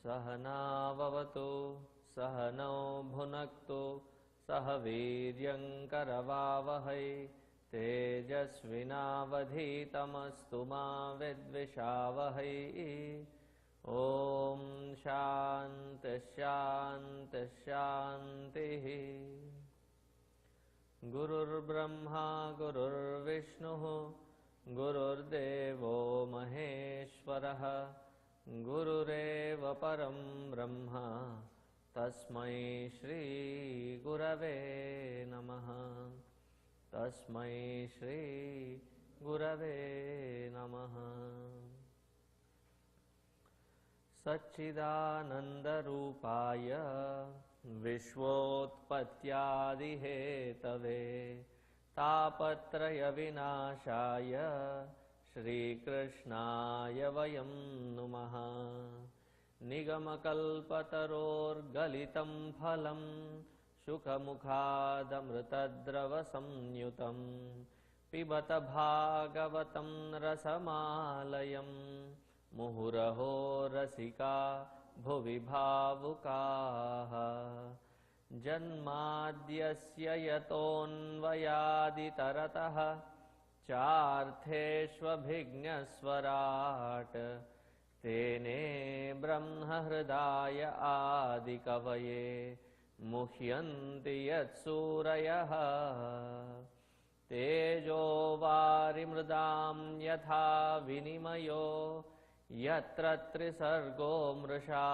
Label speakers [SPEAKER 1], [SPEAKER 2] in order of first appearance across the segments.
[SPEAKER 1] सहनाववतु सहनौ भुनक्तु सह वीर्यङ्करवावहै तेजस्विनावधीतमस्तु मा विद्विषावहै। ॐ शान्तिः शान्तिः शान्तिः। गुरुर्ब्रह्मा गुरुर्विष्णुः गुरुर्देवो महेश्वरः गुरुरेव परं ब्रह्म तस्मै श्री गुरवे नमः। तस्मै श्री गुरवे नमः। सच्चिदानन्दरूपाय विश्वोत्पत्त्यादिहेतवे तापत्रयविनाशाय श्रीकृष्णाय वयं नुमः। निगमकल्पतरोर्गलितं फलं शुकमुखादमृतद्रवसंयुतं पिबत भागवतं रसमालयं मुहुरहो रसिका भुवि भावुकाः। जन्माद्यस्य यतोऽन्वयादितरतः चार्थेष्वभिज्ञस्वराट् तेने ब्रह्महृदाय आदिकवये मुह्यन्ति यत्सूरयः। तेजो वारिमृदां यथा विनिमयो यत्र त्रिसर्गो मृषा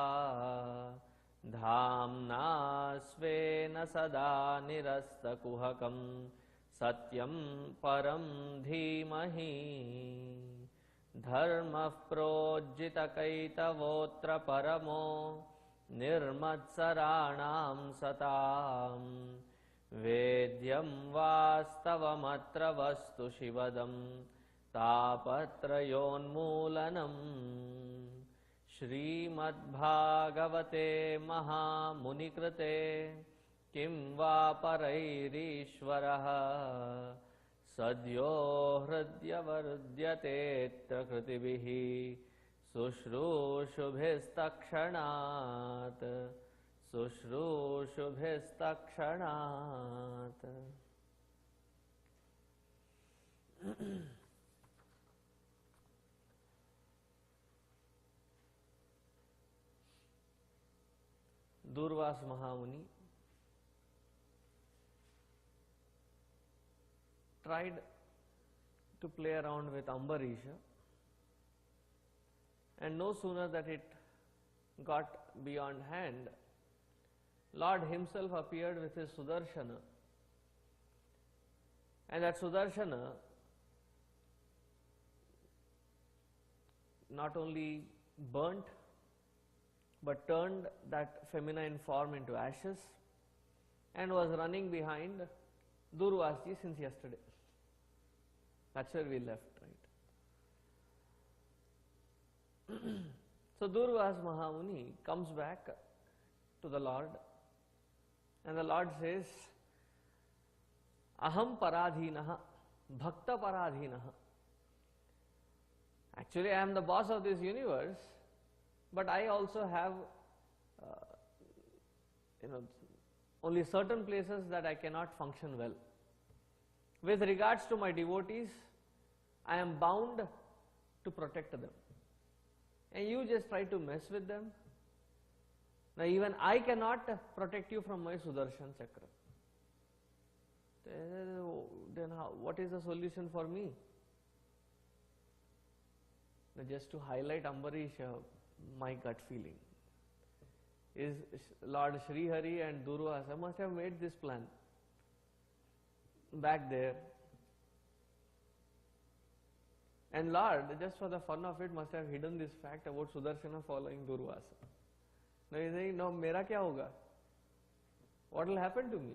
[SPEAKER 1] धाम्ना स्वेन सदा निरस्तकुहकं सत्यं परं धीमहि। धर्मः प्रोज्झितकैतवोऽत्र परमो निर्मत्सराणां सतां वेद्यं वास्तवमत्र वस्तु शिवदं तापत्रयोन्मूलनम्। श्रीमद्भागवते महामुनिकृते किं वा परैरीश्वरः सद्यो हृद्यवरुध्यतेऽत्र कृतिभिः शुश्रूषुभिस्तत्क्षणात् शुश्रूषुभिस्तत्क्षणात्। दूर्वास महामुनि tried to play around with Ambarisha, and no sooner that it got beyond hand, Lord himself appeared with his Sudarshana, and that Sudarshana not only burnt but turned that feminine form into ashes and was running behind Durvasji since yesterday. That's where we left, right? So Durvas Mahamuni comes back to the Lord, and the Lord says, Aham paradhinaha, bhakta paradhinaha. Actually, I am the boss of this universe, but I also have, only certain places that I cannot function well. With regards to my devotees, I am bound to protect them. And you just try to mess with them. Now even I cannot protect you from my Sudarshan Chakra. Then what is the solution for me? Now just to highlight Ambarish, my gut feeling is Lord Sri Hari and Durvasa must have made this plan back there. And Lord, just for the fun of it, must have hidden this fact about Sudarshana following Durvasa. Now he is saying, no, mera kya hoga? What will happen to me?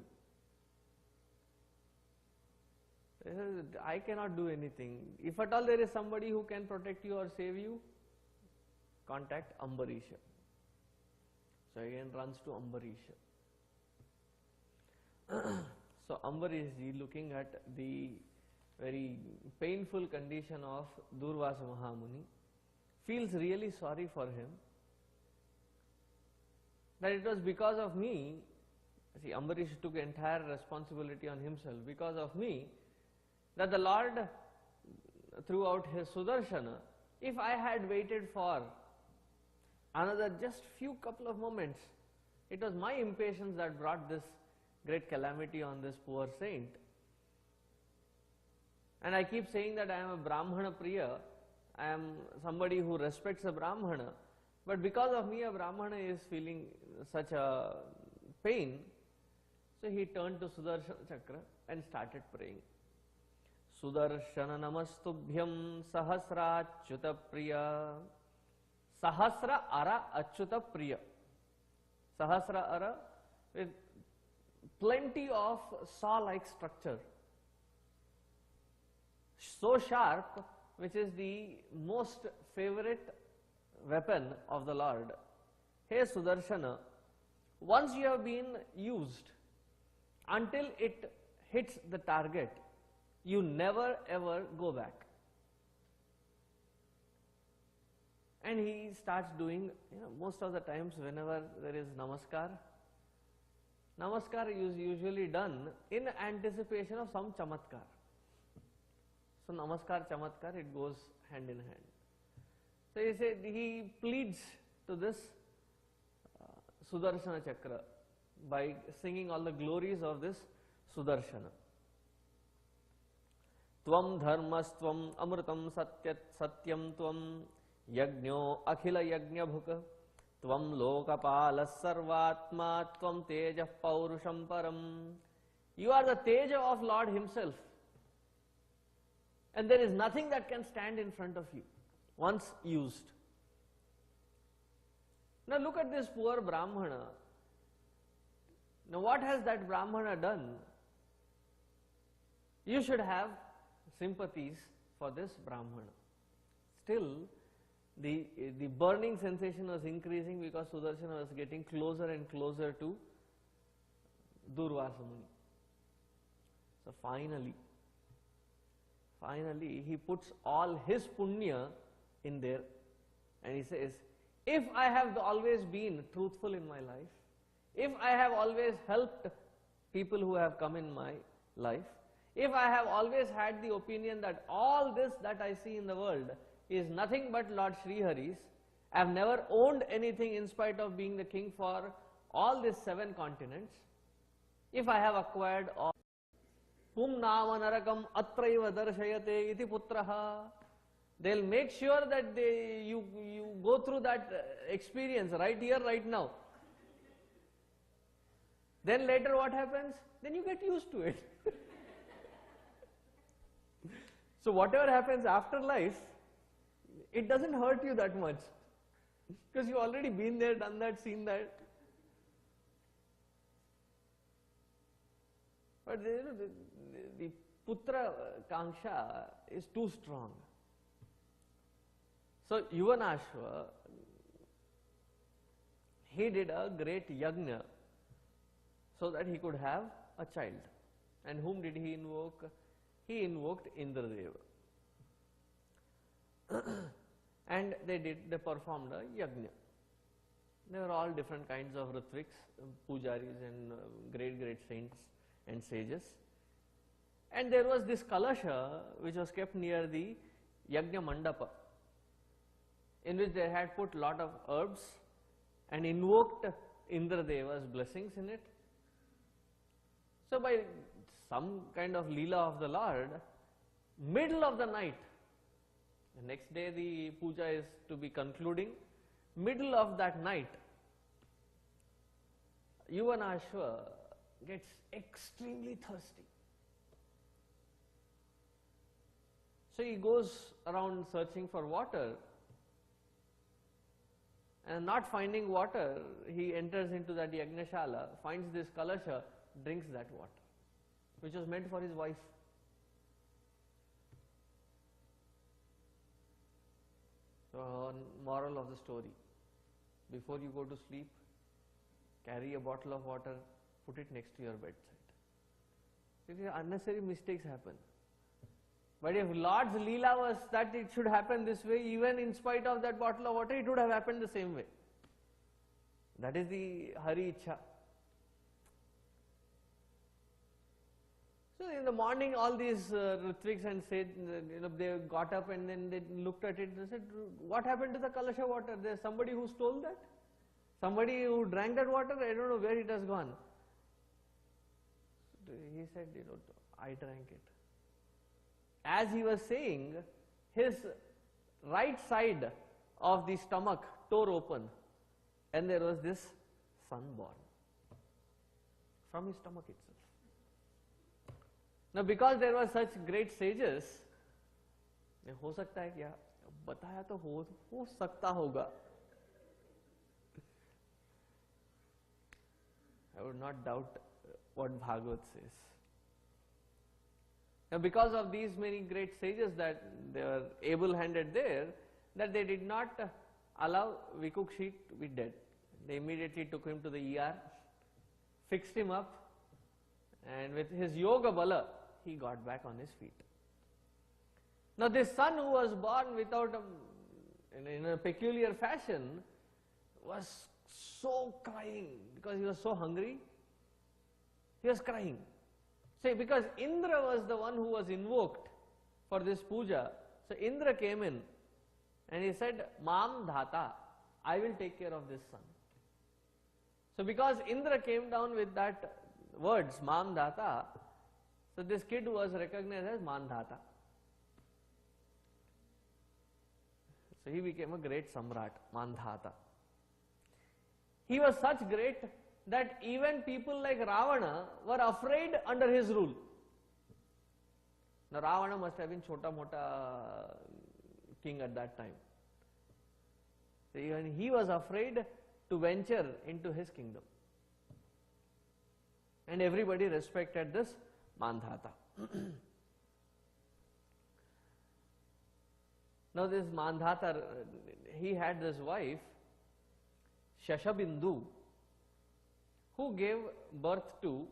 [SPEAKER 1] He says, I cannot do anything. If at all there is somebody who can protect you or save you, contact Ambarisha. So again runs to Ambarisha. So Ambarishji, looking at the very painful condition of Durvasa Mahamuni, feels really sorry for him, that it was because of me. See, Ambarish took entire responsibility on himself. Because of me, that the Lord threw out his Sudarshana. If I had waited for another just few couple of moments, it was my impatience that brought this great calamity on this poor saint. And I keep saying that I am a Brahmana Priya, I am somebody who respects a Brahmana, but because of me a Brahmana is feeling such a pain. So he turned to Sudarshana Chakra and started praying. Sudarshana namastubhyam sahasra achyuta priya. Sahasra ara achyuta priya. Sahasra ara with plenty of saw-like structure. So sharp, which is the most favorite weapon of the Lord. Hey Sudarshana, once you have been used, until it hits the target, you never ever go back. And he starts doing, most of the times whenever there is namaskar, namaskar is usually done in anticipation of some chamatkar. So namaskar, chamatkar, it goes hand in hand. So he said, he pleads to this Sudarshana Chakra by singing all the glories of this Sudarshana. Tvam dharmastvam amritam satyat satyam tvam yajño akhila yajña bhuka tvam lokapalas sarvatma tvam teja paurusham param. You are the teja of Lord himself, and there is nothing that can stand in front of you once used. Now look at this poor Brahmana. Now what has that Brahmana done? You should have sympathies for this Brahmana. Still, the burning sensation was increasing because Sudarshana was getting closer and closer to Durvasa Muni. So finally, he puts all his punya in there, and he says, if I have always been truthful in my life, if I have always helped people who have come in my life, if I have always had the opinion that all this that I see in the world is nothing but Lord Sri Hari's, I have never owned anything in spite of being the king for all these 7 continents, if I have acquired all, Pum nama narakam atraiva darshayate iti putraha, they'll make sure that you go through that experience right here, right now. Then later what happens? Then you get used to it. So whatever happens after life, it doesn't hurt you that much, because you've already been there, done that, seen that. But the putra kanksha is too strong. So Yuvanashva, he did a great yajna so that he could have a child. And whom did he invoke? He invoked Indradeva. And they performed a yajna. They were all different kinds of ritviks, pujaris and great saints and sages. And there was this kalasha which was kept near the yajna mandapa, in which they had put lot of herbs and invoked Indradeva's blessings in it. So by some kind of Leela of the Lord, middle of the night, the next day the puja is to be concluding, middle of that night, Yuvanashva gets extremely thirsty. So he goes around searching for water, and not finding water, he enters into that Yagnashala, finds this kalasha, drinks that water, which was meant for his wife. So, moral of the story, before you go to sleep, carry a bottle of water, put it next to your bedside. Because unnecessary mistakes happen. But if Lord's Leela was that it should happen this way, even in spite of that bottle of water, it would have happened the same way. That is the Hari Ichha. So in the morning, all these Ritviks and said, they got up and then they looked at it and said, what happened to the Kalasha water? There's somebody who stole that? Somebody who drank that water? I don't know where it has gone. So he said, I drank it. As he was saying, his right side of the stomach tore open, and there was this son born from his stomach itself. Now because there were such great sages, हो सकता है क्या? बताया तो हो सकता होगा. I would not doubt what Bhagavad says. Now because of these many great sages that they were able-handed there, that they did not allow Vikukshi to be dead. They immediately took him to the ER, fixed him up, and with his yoga bala, he got back on his feet. Now this son who was born without in a peculiar fashion was so crying because he was so hungry. He was crying. See, because Indra was the one who was invoked for this puja. So Indra came in and he said, Mam Dhata, I will take care of this son. So because Indra came down with that words, Mam Dhata, so this kid was recognized as Mandhata. So he became a great Samrat, Mandhata. He was such great that even people like Ravana were afraid under his rule. Now Ravana must have been Chota Mota king at that time. So even he was afraid to venture into his kingdom. And everybody respected this Mandhata. Now this Mandhata, he had this wife, Shashabindu, who gave birth to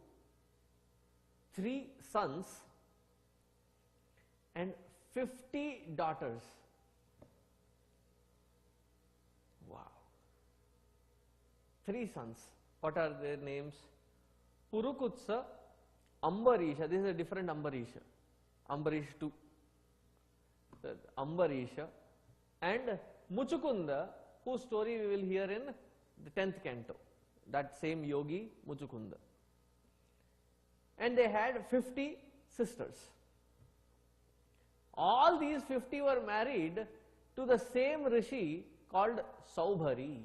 [SPEAKER 1] 3 sons and 50 daughters. Wow. 3 sons. What are their names? Purukutsa, Ambarisha, this is a different Ambarisha, Ambarish 2, Ambarisha, and Muchukunda, whose story we will hear in the 10th canto, that same yogi Muchukunda. And they had 50 sisters. All these 50 were married to the same rishi called Saubhari.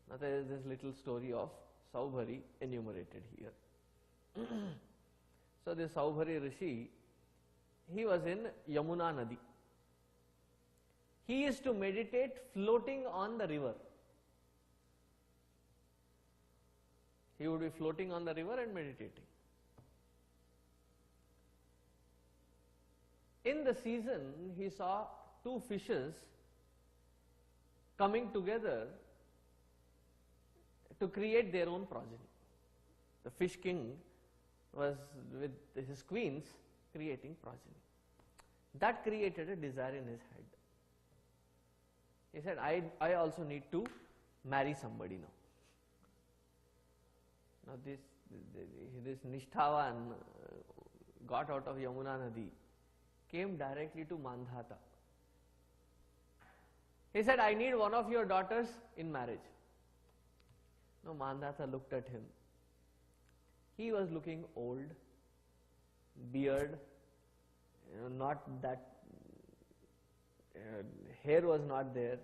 [SPEAKER 1] Now there is this little story of Saubhari enumerated here. So this Saubhari rishi, he was in Yamuna Nadi. He used to meditate floating on the river. He would be floating on the river and meditating. In the season, he saw 2 fishes coming together to create their own progeny. The fish king was with his queens creating progeny. That created a desire in his head. He said, I also need to marry somebody now. Now this Nishthavan got out of Yamuna Nadi, came directly to Mandhata. He said, I need one of your daughters in marriage. Now Mandata looked at him. He was looking old, beard, not that, hair was not there.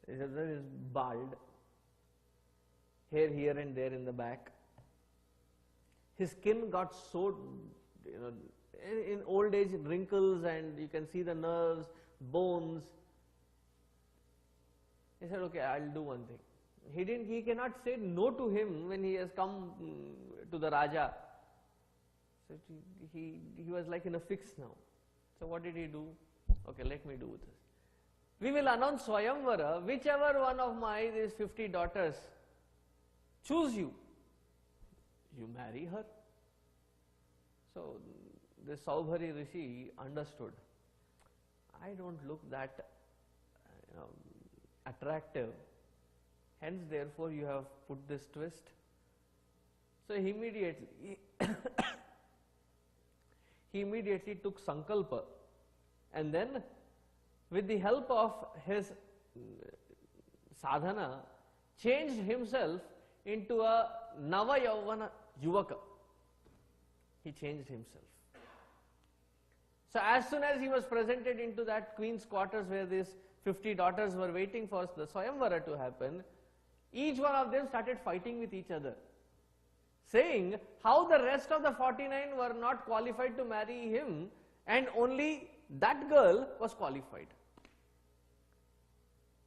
[SPEAKER 1] He was bald, hair here and there in the back. His skin got so, in old age, wrinkles, and you can see the nerves, bones. He said, okay, I'll do one thing. He cannot say no to him when he has come to the Raja. So he was like in a fix now. So what did he do? Okay, let me do this. We will announce Swayamvara, whichever one of these 50 daughters choose you, you marry her. So this Saubhari Rishi understood. I don't look that attractive. Hence, therefore, you have put this twist. So he immediately took sankalpa, and then with the help of his sadhana, changed himself into a Nava Yauvana Yuvaka. He changed himself. So as soon as he was presented into that queen's quarters where these 50 daughters were waiting for the Swayamvara to happen, each one of them started fighting with each other, saying how the rest of the 49 were not qualified to marry him and only that girl was qualified.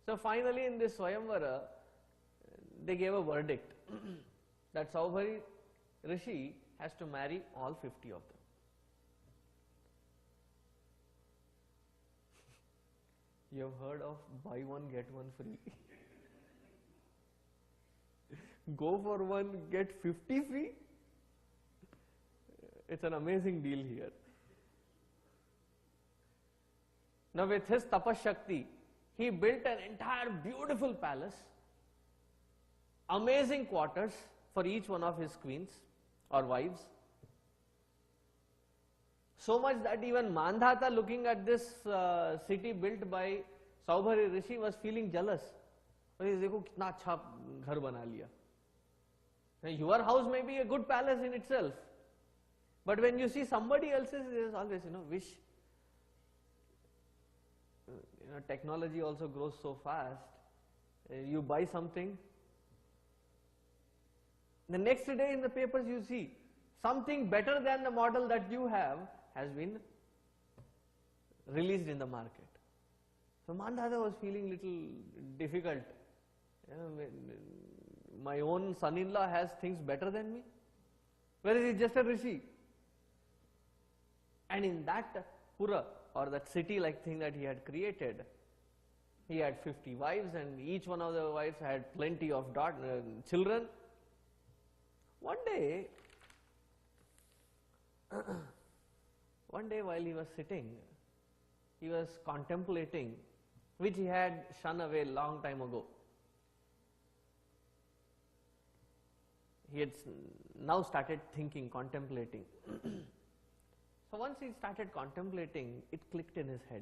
[SPEAKER 1] So finally in this Swayamvara, they gave a verdict that Saubhari Rishi has to marry all 50 of them. You have heard of buy one get one free? Go for one, get 50 free? It's an amazing deal here. Now with his tapashakti, he built an entire beautiful palace, amazing quarters for each one of his queens or wives. So much that even Mandhata, looking at this city built by Saubhari Rishi, was feeling jealous. Dekho kitna acha ghar bana liya. Your house may be a good palace in itself, but when you see somebody else's, there is always, wish. Technology also grows so fast. You buy something, the next day in the papers you see something better than the model that you have has been released in the market. So Mandhata was feeling little difficult. My own son-in-law has things better than me, whereas he is just a rishi. And in that pura or that city-like thing that he had created, he had 50 wives, and each one of the wives had plenty of children. One day while he was sitting, he was contemplating, which he had shunned away long time ago. He had now started thinking, contemplating. So once he started contemplating, it clicked in his head.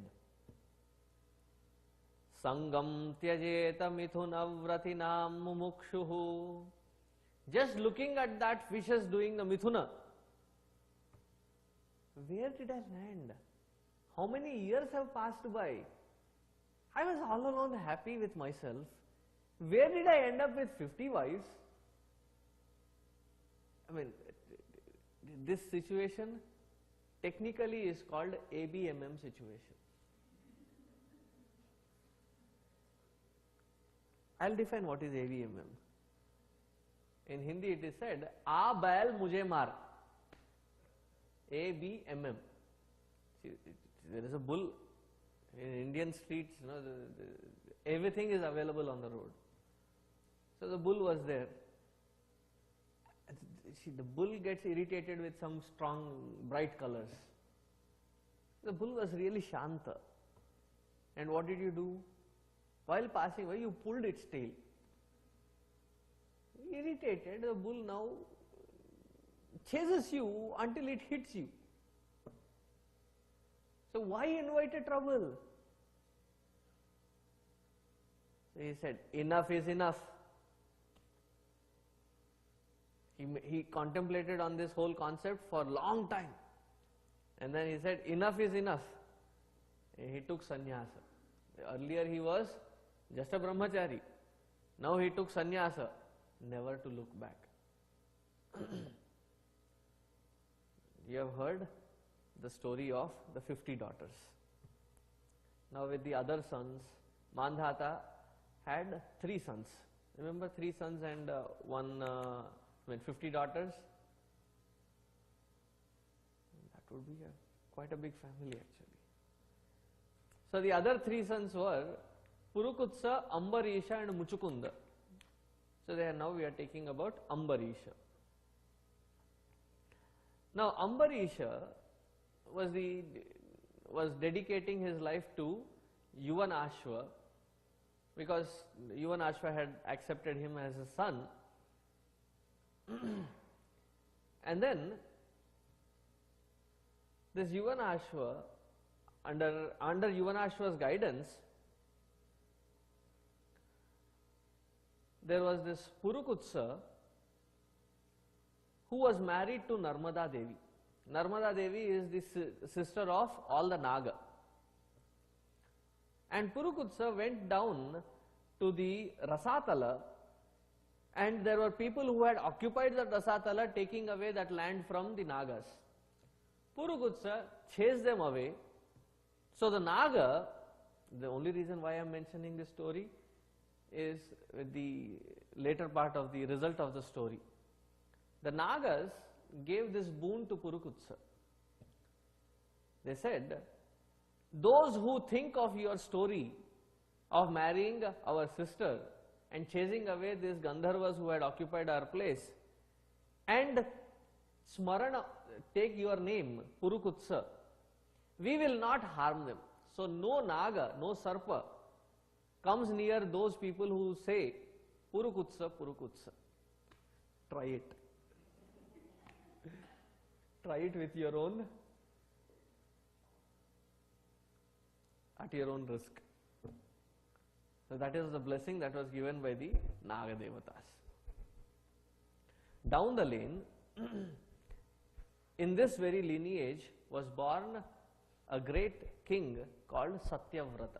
[SPEAKER 1] Sangam tyajeta mithunavratinam mumukshuhu. Just looking at that fishes doing the mithuna, where did I land? How many years have passed by? I was all alone happy with myself. Where did I end up with 50 wives? I mean, this situation technically is called ABMM situation. I'll define what is ABMM. In Hindi it is said, "A bail mujhe maar." ABMM. See, there is a bull in Indian streets. Everything is available on the road. So the bull was there. See, the bull gets irritated with some strong, bright colors. The bull was really shanta. And what did you do? While passing by, you pulled its tail. Irritated, the bull now chases you until it hits you. So why invite a trouble? So he said, enough is enough. He contemplated on this whole concept for a long time. And then he said, enough is enough. He took sannyasa. Earlier he was just a brahmachari. Now he took sannyasa, never to look back. You have heard the story of the 50 daughters. Now with the other sons, Mandhata had 3 sons. Remember, 3 sons and 50 daughters? That would be quite a big family actually. So the other 3 sons were Purukutsa, Ambarisha and Muchukunda. So now we are taking about Ambarisha. Now Ambarisha was dedicating his life to Yuvanashva, because Yuvanashva had accepted him as a son. And then this Yuvanashva, under Yuvanashva's guidance, there was this Purukutsa who was married to Narmada Devi. Narmada Devi is the sister of all the Naga. And Purukutsa went down to the Rasatala, and there were people who had occupied the Rasatala, taking away that land from the Nagas. Purukutsa chased them away. So the Naga, the only reason why I am mentioning this story is the later part of the result of the story. The Nagas gave this boon to Purukutsa. They said, those who think of your story of marrying our sister and chasing away these Gandharvas who had occupied our place, and Smarana, take your name, Purukutsa, we will not harm them. So no Naga, no Sarpa comes near those people who say, Purukutsa, Purukutsa. Try it. Try it with your own, at your own risk. So that is the blessing that was given by the Naga Devatas. Down the lane, in this very lineage was born a great king called Satyavrata.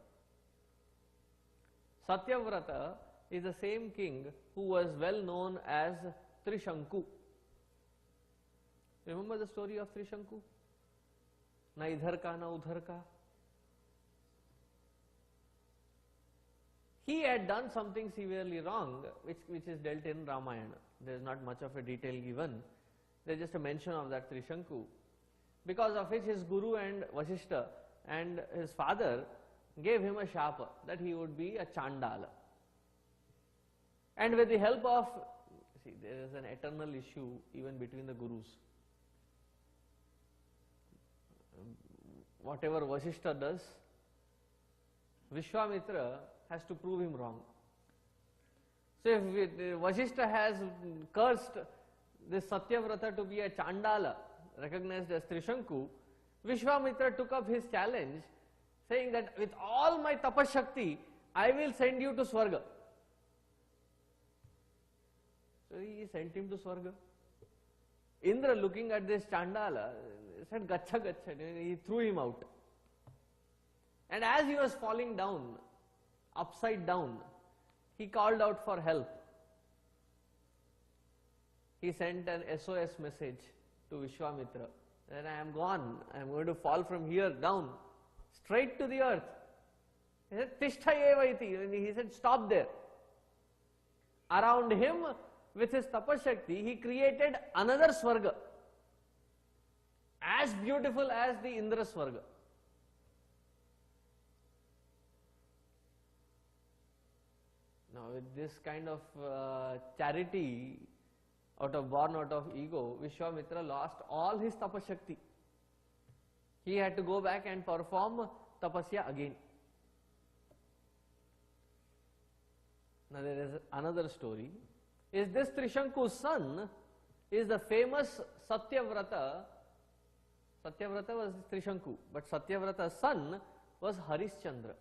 [SPEAKER 1] Satyavrata is the same king who was well known as Trishanku. Remember the story of Trishanku? Na idhar ka, na udhar ka. He had done something severely wrong, which is dealt in Ramayana. There is not much of a detail given. There is just a mention of that Trishanku, because of which his guru and Vasishta and his father gave him a shapa that he would be a Chandala. And with the help of, see, there is an eternal issue even between the gurus. Whatever Vasishta does, Vishwamitra has to prove him wrong. So if Vasishta has cursed this Satyavrata to be a Chandala, recognized as Trishanku, Vishwamitra took up his challenge, saying that with all my tapashakti, I will send you to Swarga. So he sent him to Swarga. Indra, looking at this Chandala, said, Gacha, Gacha. He threw him out. And as he was falling down, upside down, he called out for help. He sent an SOS message to Vishwamitra that I am gone, I am going to fall from here down, straight to the earth. He said, Tishta eva iti. And he said, stop there. Around him, with his tapashakti, he created another Swarga, as beautiful as the Indra Swarga. Now with this kind of charity, born out of ego, Vishwamitra lost all his tapashakti. He had to go back and perform tapasya again. Now there is another story. Is this Trishanku's son is the famous Satyavrata. Satyavrata was Trishanku, but Satyavrata's son was Harishchandra,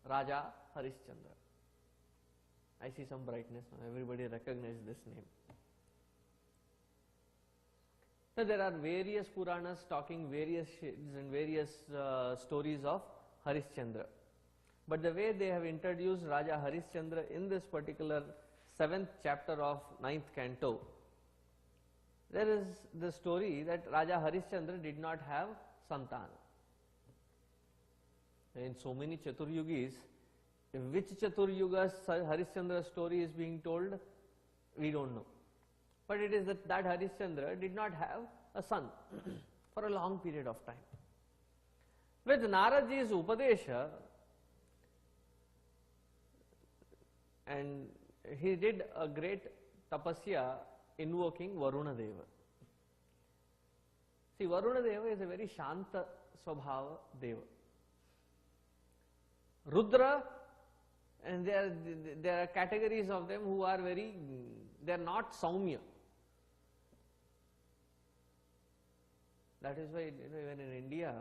[SPEAKER 1] Raja Harishchandra. I see some brightness now, everybody recognizes this name. Now there are various Puranas talking various shades and various stories of Harishchandra. But the way they have introduced Raja Harishchandra in this particular 7th chapter of 9th canto, there is the story that Raja Harishchandra did not have santana. In so many Chaturyugis, which Chaturyuga's Harishchandra story is being told, we don't know. But it is that Harishchandra did not have a son for a long period of time. With Naradji's Upadesha, and he did a great tapasya invoking Varuna Deva. See, Varuna Deva is a very Shanta Swabhava Deva. Rudra, and there are categories of them who are very, they are not Saumya. That is why, even in India,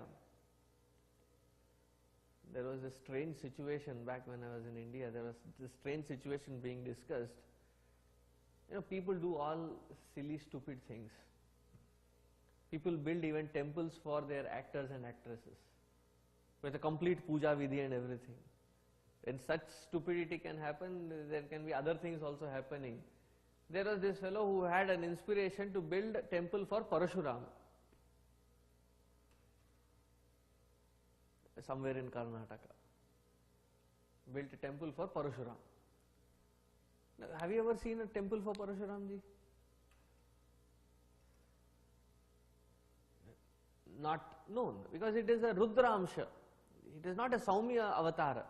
[SPEAKER 1] there was a strange situation back when I was in India. There was this strange situation being discussed. People do all silly, stupid things. People build even temples for their actors and actresses with a complete puja vidhi and everything. When such stupidity can happen, there can be other things also happening. There was this fellow who had an inspiration to build a temple for Parashurama, somewhere in Karnataka. Built a temple for Parashuram. Now, have you ever seen a temple for Parashuramji? Not known, because it is a Rudramsha. It is not a Saumya avatara.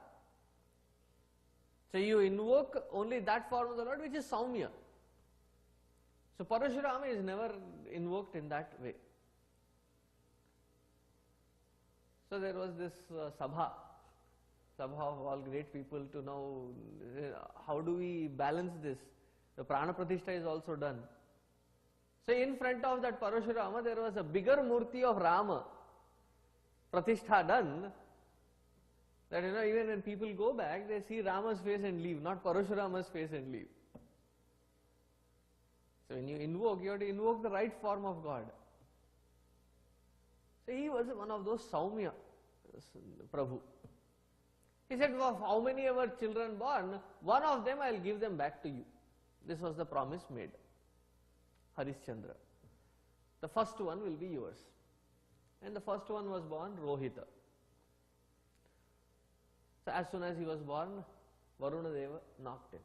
[SPEAKER 1] So you invoke only that form of the Lord which is Saumya. So Parashurama is never invoked in that way. So there was this sabha of all great people to know how do we balance this. The Prana Pratishtha is also done. So in front of that Parashurama there was a bigger murti of Rama Pratishtha done, that even when people go back they see Rama's face and leave, not Parashurama's face and leave. So when you invoke, you have to invoke the right form of God. So he was one of those Saumya Prabhu. He said, of how many ever children born, one of them I will give them back to you. This was the promise made. Harishchandra. The first one will be yours. And the first one was born Rohita. So as soon as he was born, Varuna Deva knocked him.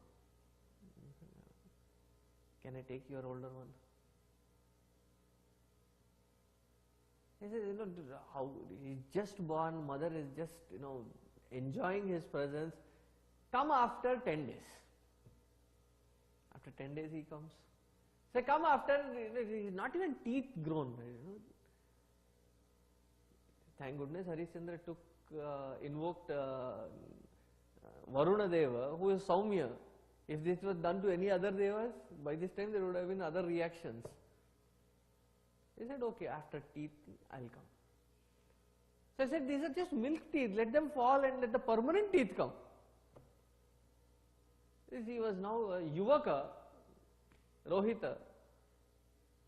[SPEAKER 1] Can I take your older one? He said, how he's just born, mother is just, enjoying his presence. Come after 10 days. After 10 days he comes. So come after, not even teeth grown. Thank goodness Harishchandra invoked Varuna Deva, who is Saumya. If this was done to any other devas, by this time there would have been other reactions. He said, okay, after teeth, I will come. So I said, these are just milk teeth, let them fall and let the permanent teeth come. He was now a Yuvaka, Rohita.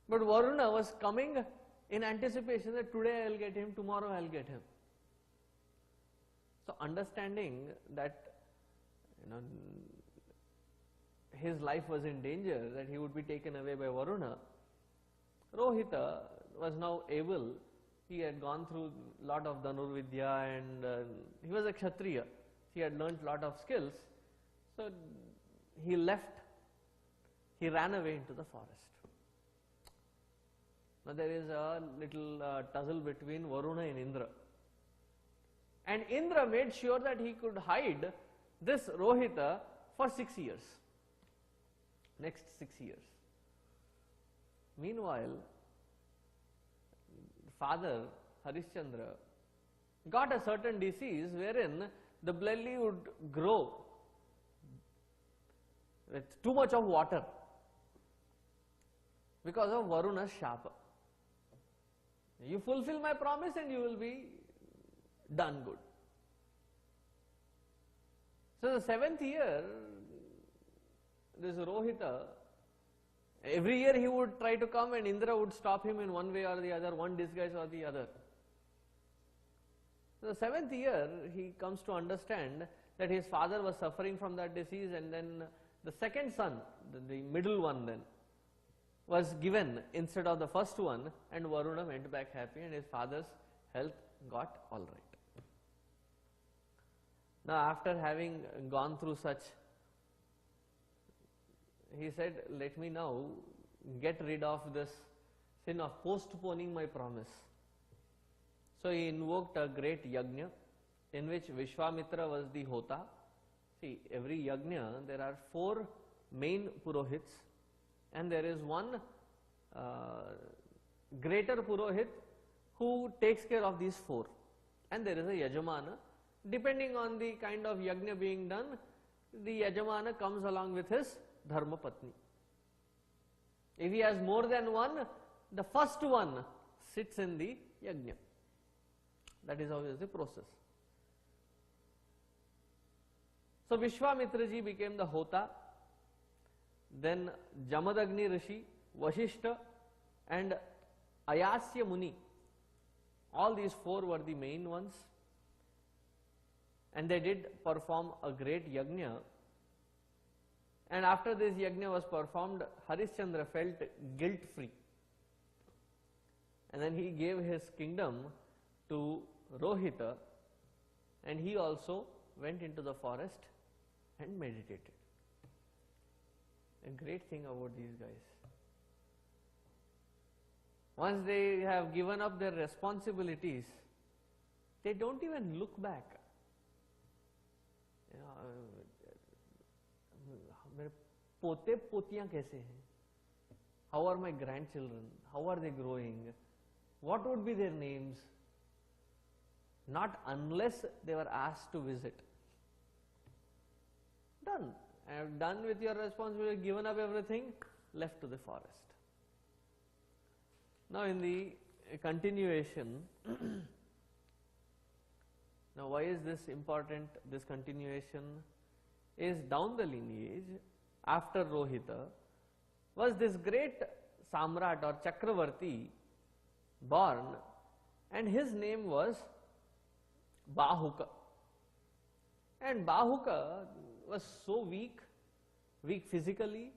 [SPEAKER 1] But Varuna was coming in anticipation that today I will get him, tomorrow I will get him. So understanding that, his life was in danger, that he would be taken away by Varuna, Rohita was now able, he had gone through a lot of Dhanurvidya and he was a Kshatriya, he had learnt a lot of skills, so he left, he ran away into the forest. Now there is a little tussle between Varuna and Indra, and Indra made sure that he could hide this Rohita for 6 years, next 6 years. Meanwhile, father Harishchandra got a certain disease wherein the belly would grow with too much of water because of Varuna's shapa. You fulfill my promise and you will be done good. So the 7th year, this Rohita, every year he would try to come and Indra would stop him in one way or the other, one disguise or the other. So the 7th year, he comes to understand that his father was suffering from that disease, and then the second son, the middle one then, was given instead of the first one, and Varuna went back happy and his father's health got all right. Now after having gone through such, he said, let me now get rid of this sin of postponing my promise. So he invoked a great yajna in which Vishwamitra was the hota. See, every yajna there are 4 main purohits, and there is one greater purohit who takes care of these 4, and there is a yajamana. Depending on the kind of yajna being done, the yajamana comes along with his dharma patni. If he has more than one, the first one sits in the yajna. That is always the process. So Vishwamitra ji became the hota, then Jamadagni Rishi, Vashishta and Ayasya Muni, all these 4 were the main ones, and they did perform a great yajna. And after this yajna was performed, Harishchandra felt guilt free, and then he gave his kingdom to Rohita, and he also went into the forest and meditated. A great thing about these guys. Once they have given up their responsibilities, they don't even look back. मेरे पोते पोतियां कैसे हैं? How are my grandchildren? How are they growing? What would be their names? Not unless they were asked to visit. Done. I have done with your responsibility, given up everything, left to the forest. Now in the continuation, now why is this important, this continuation? Is down the lineage, after Rohita, was this great Samrat or Chakravarti born, and his name was Bahuka. And Bahuka was so weak physically,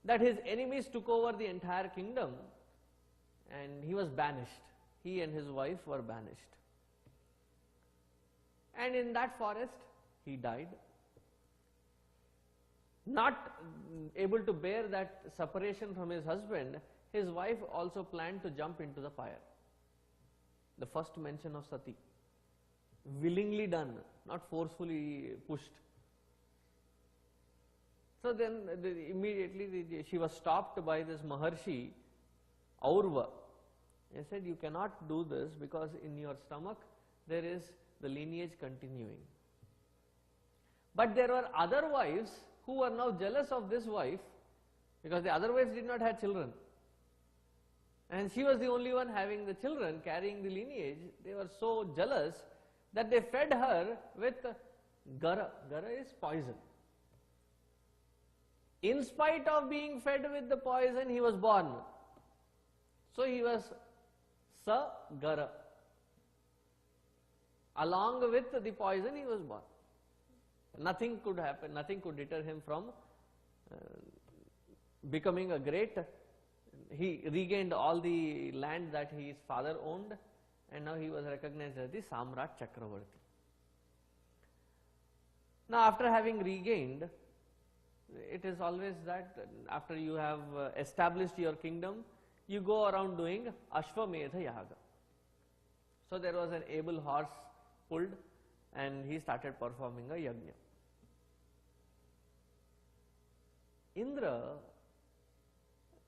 [SPEAKER 1] that his enemies took over the entire kingdom and he was banished. He and his wife were banished. And in that forest, he died. Not able to bear that separation from his husband, his wife also planned to jump into the fire. The first mention of Sati. Willingly done, not forcefully pushed. So then immediately she was stopped by this Maharshi, Aurva. He said, you cannot do this because in your stomach there is the lineage continuing. But there were other wives who were now jealous of this wife because the other wives did not have children. And she was the only one having the children, carrying the lineage. They were so jealous that they fed her with gara. Gara is poison. In spite of being fed with the poison, he was born. So he was Sa-gara. Along with the poison, he was born. Nothing could happen, nothing could deter him from becoming a great. He regained all the land that his father owned, and now he was recognized as the Samrat Chakravarti. Now after having regained, it is always that after you have established your kingdom, you go around doing Ashwamedha Yaga. So there was an able horse pulled and he started performing a yajna. Indra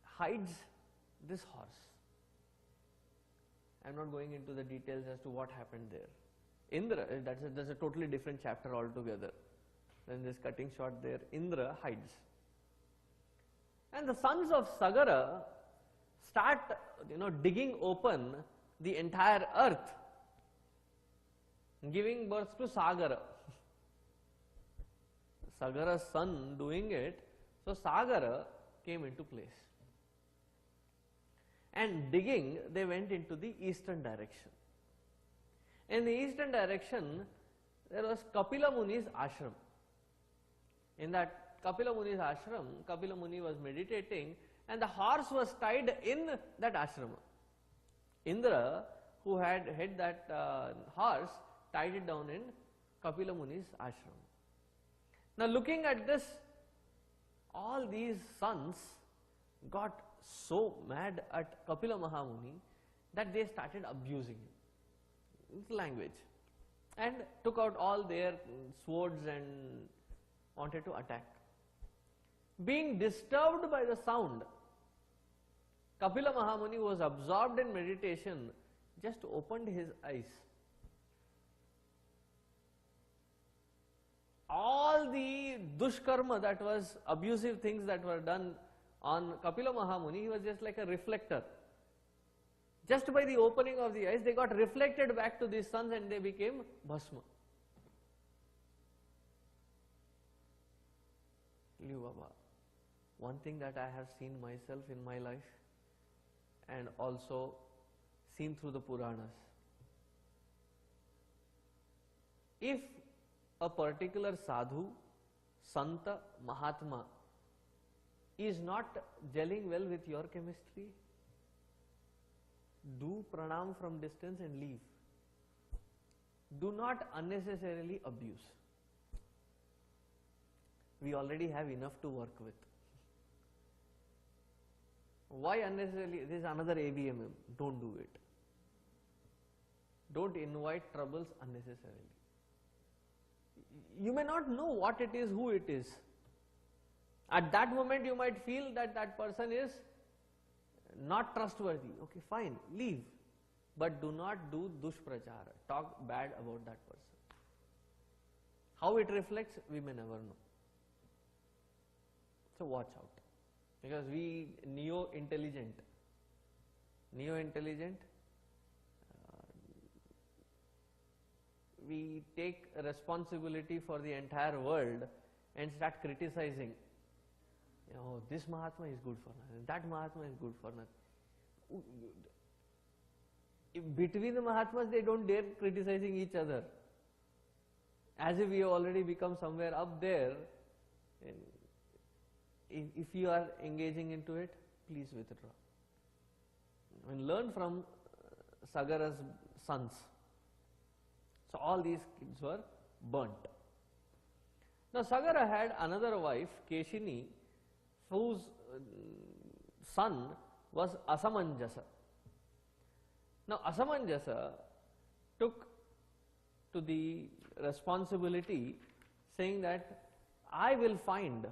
[SPEAKER 1] hides this horse. I am not going into the details as to what happened there. Indra, that's a totally different chapter altogether. Then this cutting short there, Indra hides. And the sons of Sagara start, digging open the entire earth, giving birth to Sagara. Sagara's son doing it, so Sagara came into place. And digging, they went into the eastern direction. In the eastern direction, there was Kapila Muni's ashram. In that Kapila Muni's ashram, Kapila Muni was meditating and the horse was tied in that ashrama. Indra, who had that horse, tied it down in Kapila Muni's ashram. Now looking at this, all these sons got so mad at Kapila Mahamuni that they started abusing him, language, and took out all their swords and wanted to attack. Being disturbed by the sound, Kapila Mahamuni, who was absorbed in meditation, just opened his eyes. All the dushkarma, that was abusive things that were done on Kapila Mahamuni, he was just like a reflector. Just by the opening of the eyes, they got reflected back to these sons and they became bhasma. Baba, one thing that I have seen myself in my life and also seen through the Puranas. If a particular sadhu, santa, mahatma is not gelling well with your chemistry, do pranam from distance and leave. Do not unnecessarily abuse. We already have enough to work with. Why unnecessarily? This is another ABMM. Don't do it. Don't invite troubles unnecessarily. You may not know what it is, who it is. At that moment you might feel that that person is not trustworthy. Okay, fine, leave. But do not do dushprachara. Talk bad about that person. How it reflects, we may never know. So watch out. Because we neo-intelligent, we take responsibility for the entire world and start criticizing. Oh, this Mahatma is good for nothing, that Mahatma is good for nothing. Between the Mahatmas, they don't dare criticizing each other. As if we have already become somewhere up there. If you are engaging into it, please withdraw. And learn from Sagara's sons. So all these kids were burnt. Now Sagara had another wife, Keshini, whose son was Asamanjasa. Now Asamanjasa took to the responsibility saying that I will find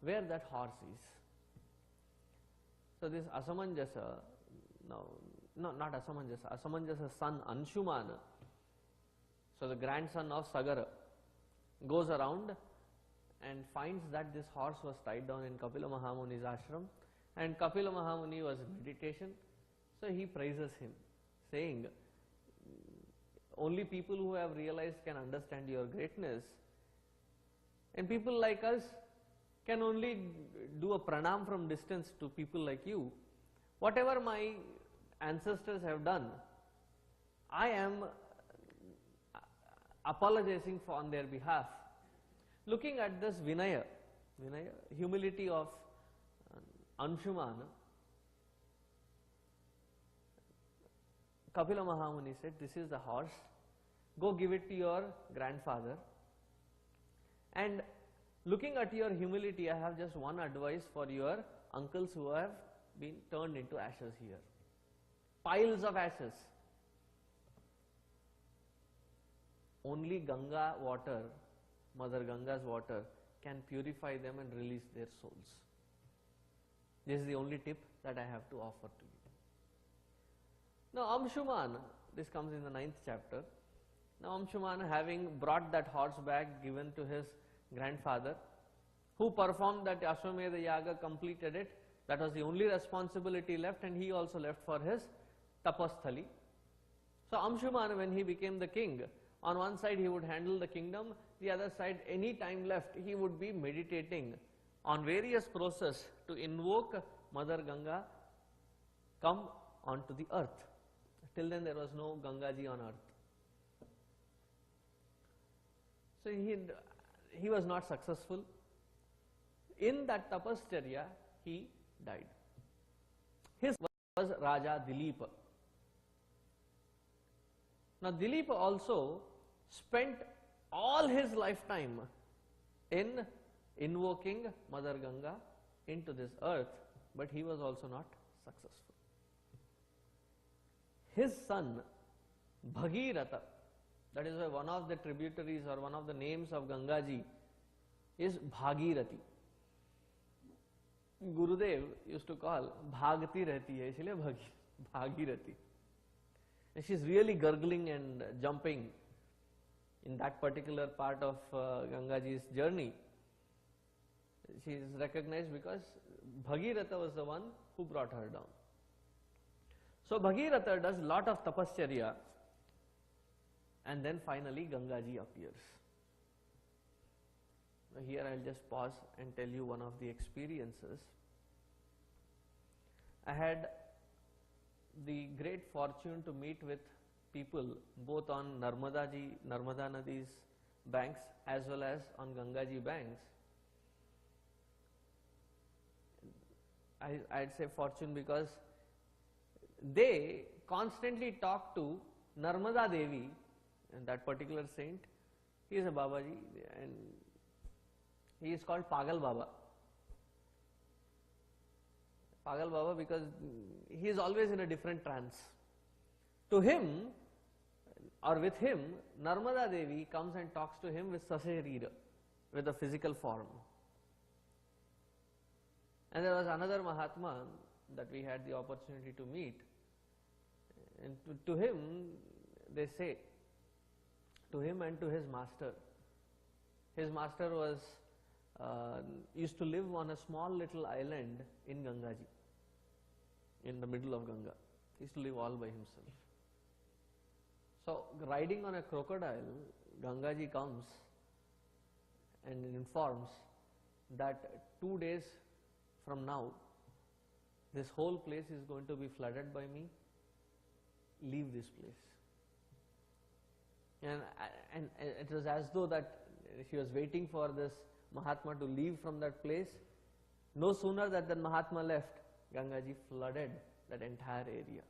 [SPEAKER 1] where that horse is. So this Asamanjasa, not Asamanjasa, Asamanjasa's son Anshumana, so the grandson of Sagara, goes around and finds that this horse was tied down in Kapila Mahamuni's ashram, and Kapila Mahamuni was in meditation, so he praises him, saying, only people who have realized can understand your greatness, and people like us can only do a pranam from distance to people like you. Whatever my ancestors have done, I am apologizing for on their behalf. Looking at this Vinaya, humility of Anshumana, Kapila Mahamuni said, this is the horse, go give it to your grandfather. And looking at your humility, I have just one advice for your uncles who have been turned into ashes here. Piles of ashes. Only Ganga water, Mother Ganga's water, can purify them and release their souls. This is the only tip that I have to offer to you. Now Amshuman, this comes in the 9th chapter. Now Amshuman, having brought that horse back given to his grandfather, who performed that Ashwamedha Yaga, completed it, that was the only responsibility left, and he also left for his tapasthali. So Amshuman, when he became the king, On one side he would handle the kingdom, the other side any time left he would be meditating on various process to invoke Mother Ganga come onto the earth. Till then there was no Ganga ji on earth. So he was not successful. In that tapascharya he died. His was Raja Dileepa. Now Dileepa also spent all his lifetime in invoking Mother Ganga into this earth, but he was also not successful. His son Bhagiratha, that is why one of the tributaries or one of the names of Ganga ji is Bhagirathi. Gurudev used to call Bhagati rehti hai, isliye Bhagirathi. And she is really gurgling and jumping in that particular part of Ganga ji's journey. She is recognized because Bhagiratha was the one who brought her down. So Bhagiratha does lot of tapascharya, and then finally Ganga ji appears. Now here I will just pause and tell you one of the experiences. I had the great fortune to meet with people both on Narmada Nadi's banks as well as on Ganga ji banks. I'd say fortune because they constantly talk to Narmada Devi, and that particular saint. He is a Babaji and he is called Pagal Baba. Pagal Baba because he is always in a different trance. To him or with him, Narmada Devi comes and talks to him with Sasarira, with a physical form. And there was another Mahatma that we had the opportunity to meet, and to him they say, to him and to his master was used to live on a small little island in Ganga ji, in the middle of Ganga. He used to live all by himself. So riding on a crocodile, Ganga ji comes and informs that 2 days from now this whole place is going to be flooded by me, leave this place. And it was as though that she was waiting for this Mahatma to leave from that place. No sooner that the Mahatma left, Ganga ji flooded that entire area.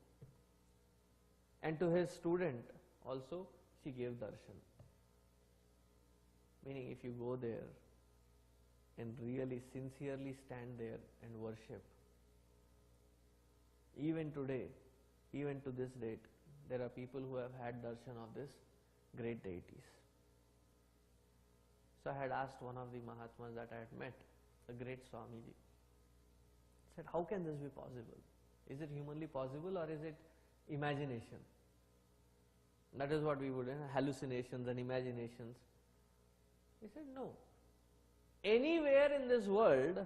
[SPEAKER 1] And to his student also she gave darshan. Meaning if you go there and really sincerely stand there and worship, even today, even to this date, there are people who have had darshan of this great deities. So I had asked one of the Mahatmas that I had met, a great Swamiji, said, how can this be possible? Is it humanly possible or is it imagination? That is what we would, hallucinations and imaginations. He said, no. Anywhere in this world,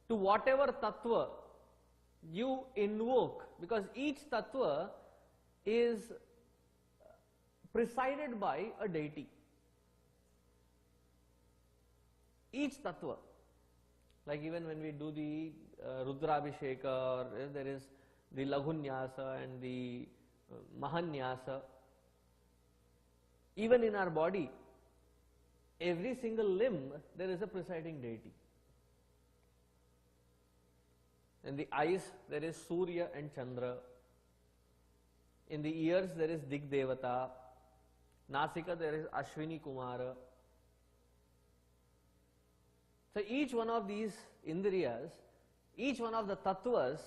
[SPEAKER 1] to whatever tattva you invoke, because each tattva is presided by a deity. Each tattva, like even when we do the Rudrabhisheka, or there is the Laghunyasa and the Mahanyasa, even in our body, every single limb there is a presiding deity. In the eyes there is Surya and Chandra. In the ears there is Dig Devata. Nasika there is Ashwini Kumara. So each one of these Indriyas, each one of the tattvas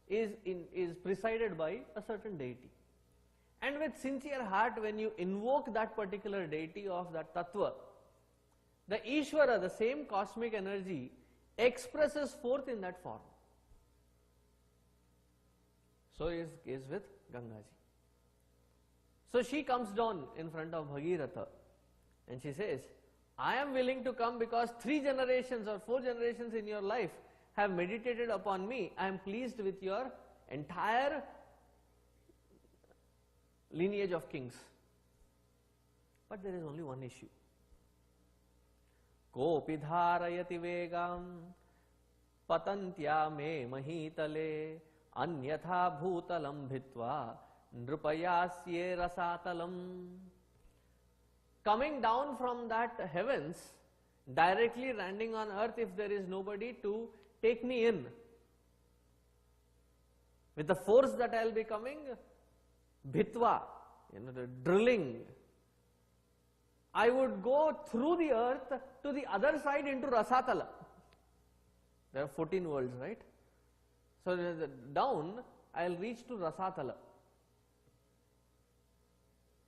[SPEAKER 1] is presided by a certain deity. And with sincere heart, when you invoke that particular deity of that tattva, the Ishvara, the same cosmic energy, expresses forth in that form. So is with Ganga ji. So she comes down in front of Bhagiratha and she says, I am willing to come because 3 generations or 4 generations in your life have meditated upon me. I am pleased with your entire lineage of kings. But there is only one issue. Kopi dharayati vegam patantya me mahitale anyatha bhutalam bhitva nrupayasye rasatalam. Coming down from that heavens, directly landing on earth if there is nobody to take me in. With the force that I will be coming, bhitva, the drilling, I would go through the earth to the other side into Rasatala. There are 14 worlds, right? So down, I will reach to Rasatala.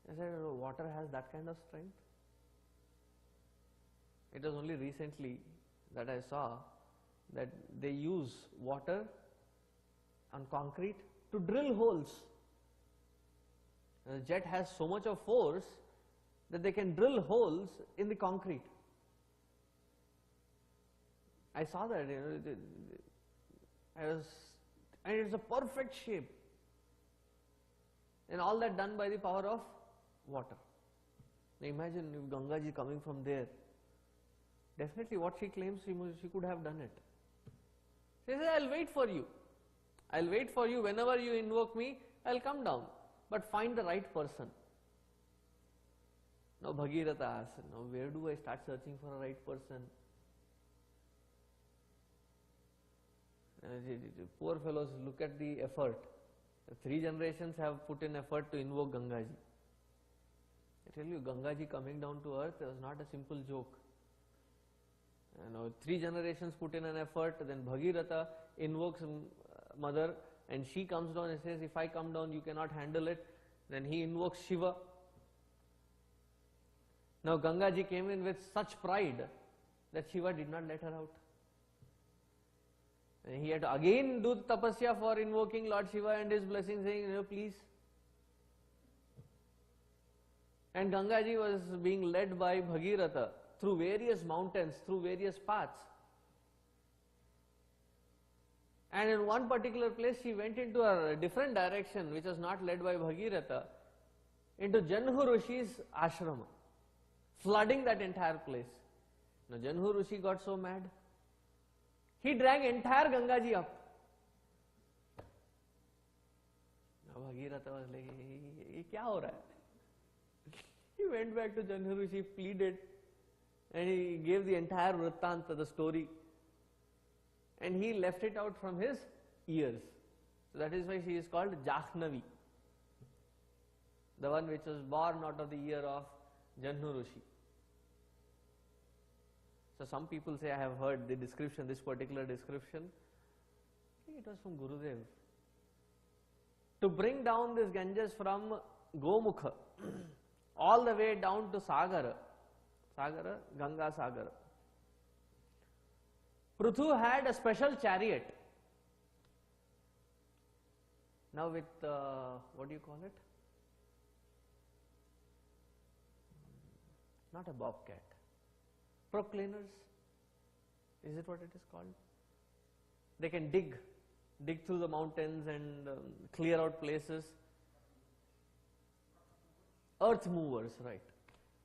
[SPEAKER 1] I said, water has that kind of strength? It was only recently that I saw that they use water on concrete to drill holes. The jet has so much of force that they can drill holes in the concrete. I saw that, and it's a perfect shape. And all that done by the power of water. Now imagine if Ganga ji coming from there. Definitely what she claims, she could have done it. She says, I'll wait for you. I'll wait for you. Whenever you invoke me, I'll come down. But find the right person. Now Bhagirath asked, now where do I start searching for a right person? Poor fellows, look at the effort. 3 generations have put in effort to invoke Ganga ji. I tell you, Ganga ji coming down to earth was not a simple joke. 3 generations put in an effort, then Bhagiratha invokes mother and she comes down and says, if I come down you cannot handle it. Then he invokes Shiva. Now Ganga ji came in with such pride that Shiva did not let her out. And he had to again do tapasya for invoking Lord Shiva and his blessing, saying, please. And Ganga ji was being led by Bhagiratha through various mountains, through various paths. And in one particular place she went into a different direction which was not led by Bhagiratha, into Janhu Rishi's ashrama, flooding that entire place. Now Janhu Rishi got so mad, he dragged entire Ganga ji up. Now Bhagiratha was like, ye kya ho raha hai? He went back to Janhu Rishi, pleaded, and he gave the entire Vrittanta, the story. And he left it out from his ears. So that is why she is called Jahnavi, the one which was born out of the ear of Janhu Rishi. So some people say, I have heard the description, this particular description, it was from Gurudev. To bring down this Ganges from Gomukha all the way down to Sagara, Ganga Sagara. Pruthu had a special chariot. Now with, what do you call it? Not a bobcat. Proclaimers, is it what it is called? They can dig through the mountains and clear out places. Earth movers, right.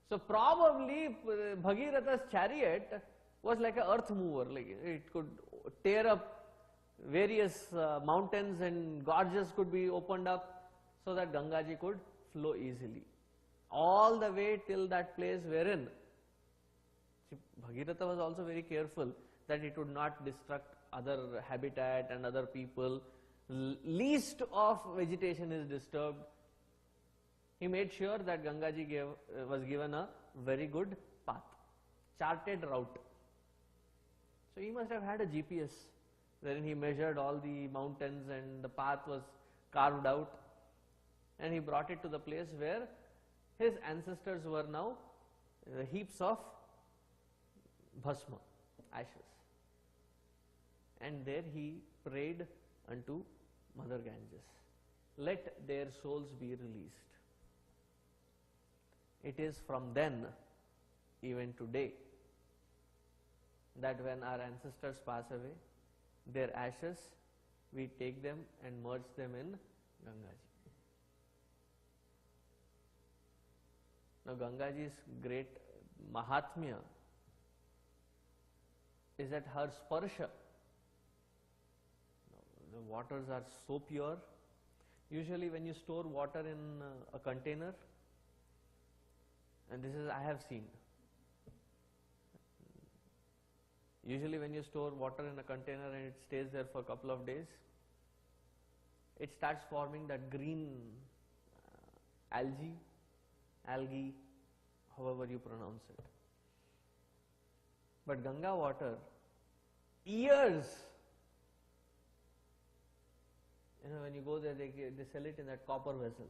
[SPEAKER 1] So probably Bhagiratha's chariot was like an earth mover, like it could tear up various mountains and gorges could be opened up so that Ganga ji could flow easily. All the way till that place wherein Bhagiratha was also very careful that it would not destruct other habitat and other people. Least of vegetation is disturbed. He made sure that Ganga ji was given a very good path, charted route. So he must have had a GPS wherein he measured all the mountains and the path was carved out, and he brought it to the place where his ancestors were now heaps of bhasma, ashes. And there he prayed unto Mother Ganges, let their souls be released. It is from then, even today, that when our ancestors pass away, their ashes, we take them and merge them in Ganga ji. Now Gangaji's great Mahatmya is that her sparsha, the waters are so pure. Usually when you store water in a container, and this is I have seen, usually when you store water in a container and it stays there for a couple of days, it starts forming that green algae, however you pronounce it. But Ganga water, years, when you go there, they sell it in that copper vessel.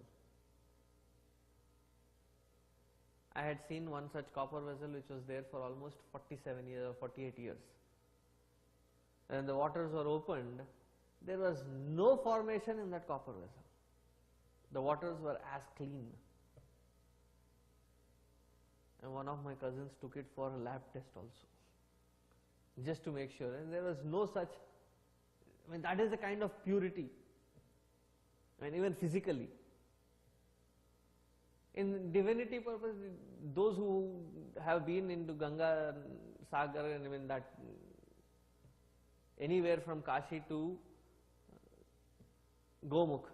[SPEAKER 1] I had seen one such copper vessel which was there for almost 47 years or 48 years. And the waters were opened, there was no formation in that copper vessel. The waters were as clean. And one of my cousins took it for a lab test also, just to make sure. And there was no such, that is the kind of purity, and even physically. In divinity purpose, those who have been into Ganga, Sagar, and that anywhere from Kashi to Gomukh,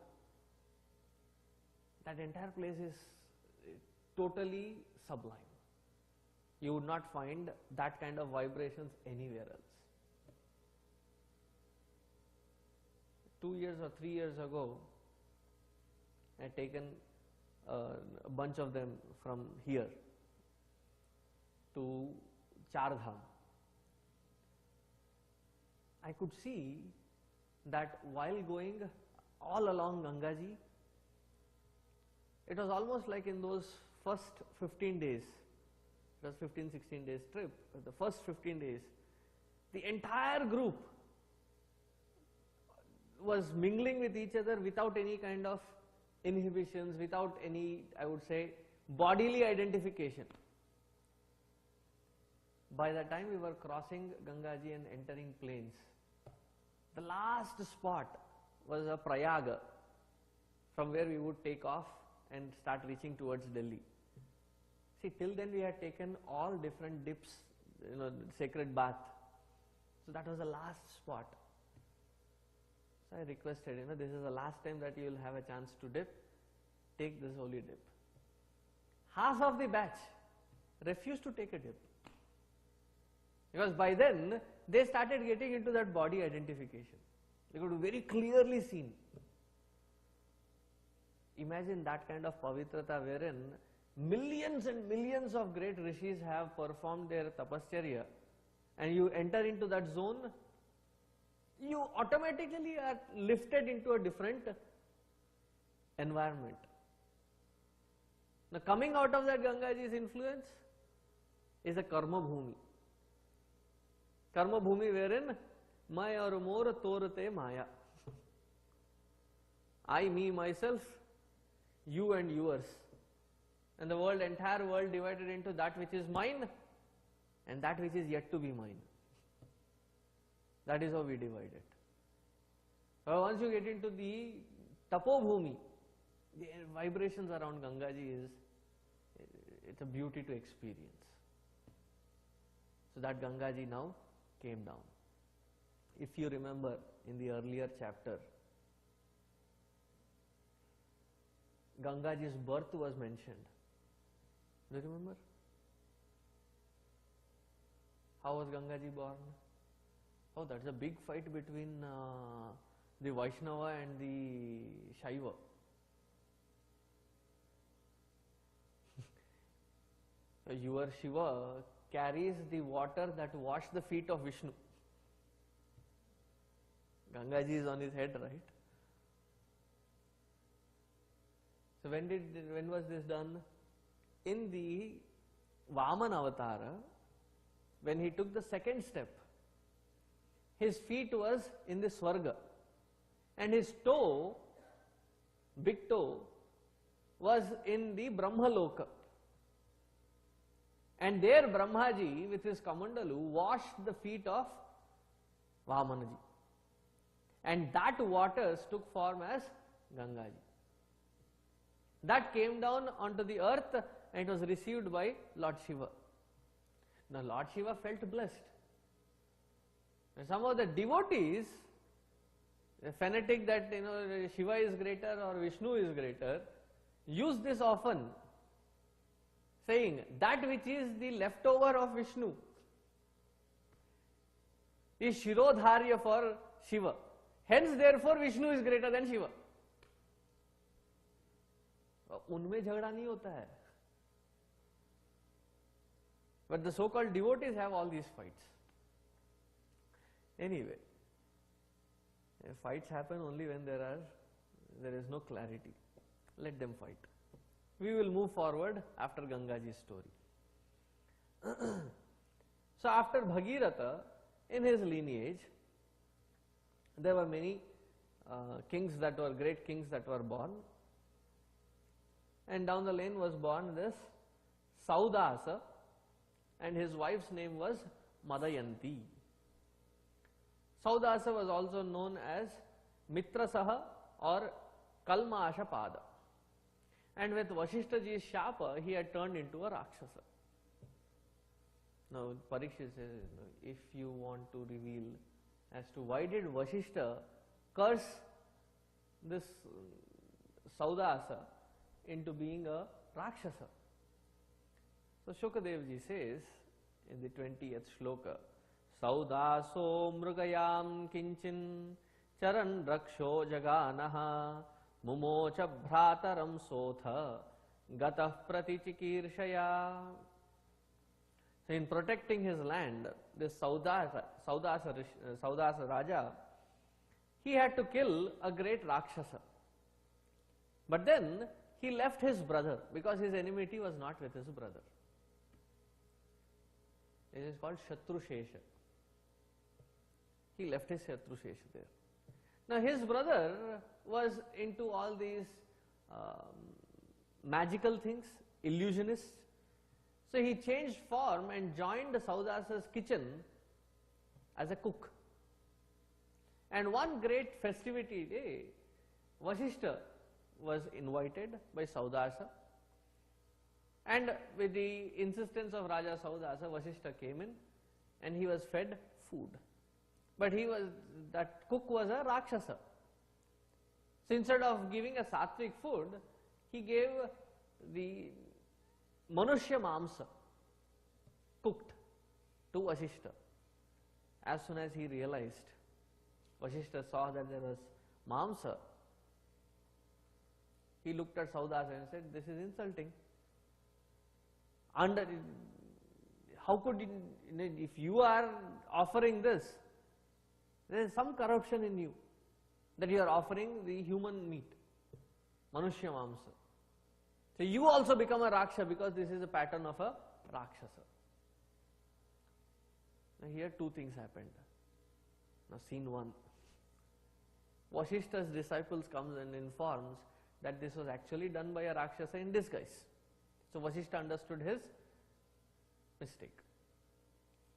[SPEAKER 1] that entire place is totally sublime. You would not find that kind of vibrations anywhere else. 2 years or 3 years ago, I had taken a bunch of them from here to Char Dham. I could see that while going all along Gangaji, it was almost like in those first 15 days, it was 15-16 days trip, the first 15 days, the entire group was mingling with each other without any kind of inhibitions, without any, I would say, bodily identification. By the time we were crossing Gangaji and entering plains, the last spot was a Prayaga, from where we would take off and start reaching towards Delhi. See, till then we had taken all different dips, sacred bath. So that was the last spot. So I requested, this is the last time that you will have a chance to dip, take this holy dip. Half of the batch refused to take a dip, because by then they started getting into that body identification. They could very clearly seen. Imagine that kind of pavitrata wherein millions and millions of great rishis have performed their tapascharya, and you enter into that zone, you automatically are lifted into a different environment. Now coming out of that Gangaji's influence is a karma bhumi. Karma bhumi wherein mai aur mor torte maya. I, me, myself, you and yours. And the world, entire world divided into that which is mine and that which is yet to be mine. That is how we divide it. But once you get into the Tapobhumi, the vibrations around Gangaji it's a beauty to experience. So that Gangaji now came down. If you remember in the earlier chapter, Gangaji's birth was mentioned. Do you remember? How was Gangaji born? Oh, that's a big fight between the Vaishnava and the Shaiva. Your Shiva carries the water that washed the feet of Vishnu. Gangaji is on his head, right? So when was this done? In the Vaman Avatara, when he took the second step, his feet was in the Swarga, and his toe, big toe, was in the Brahmaloka. And there Brahmaji with his Kamandalu washed the feet of Vamanaji. And that waters took form as Gangaji. That came down onto the earth and it was received by Lord Shiva. Now Lord Shiva felt blessed. And some of the devotees, the fanatic that Shiva is greater or Vishnu is greater, use this often, saying that which is the leftover of Vishnu is Shirodharya for Shiva. Hence, therefore, Vishnu is greater than Shiva. उनमें झगड़ा नहीं होता है. But the so-called devotees have all these fights. Anyway, fights happen only when there is no clarity. Let them fight. We will move forward after Gangaji's story. So after Bhagiratha, in his lineage, there were many great kings that were born. And down the lane was born this Saudasa, and his wife's name was Madayanti. Saudasa was also known as Mitrasaha or Kalmashapada. And with Vashishtaji's shapa, he had turned into a Rakshasa. Now Parikshit says, if you want to reveal as to why did Vashishta curse this Saudasa into being a Rakshasa. So Shukadevji says in the 20th shloka, Saudaso mrugayam kinchin charan raksho jaganaha mumocha bhrataram sotha gatah pratichikirshaya. So in protecting his land, this Saudasa Raja, he had to kill a great Rakshasa. But then he left his brother because his enmity was not with his brother. It is called Shatrushesha. He left his Shatrushesha there. Now his brother was into all these magical things, illusionists. So he changed form and joined Saudasa's kitchen as a cook. And one great festivity day, Vashishta was invited by Saudasa, and with the insistence of Raja Saudasa, Vashishta came in and he was fed food. But that cook was a Rakshasa. So instead of giving a sattvic food, he gave the Manushya Mamsa cooked to Vashishta. As soon as he realized, Vashishta saw that there was Mamsa, he looked at Saudasa and said, this is insulting. How could you, if you are offering this, there is some corruption in you, that you are offering the human meat, Manushya Mamsa. So you also become a Raksha because this is a pattern of a Rakshasa. Now here two things happened. Now scene one. Vashishta's disciples comes and informs that this was actually done by a Rakshasa in disguise. So Vashishta understood his mistake.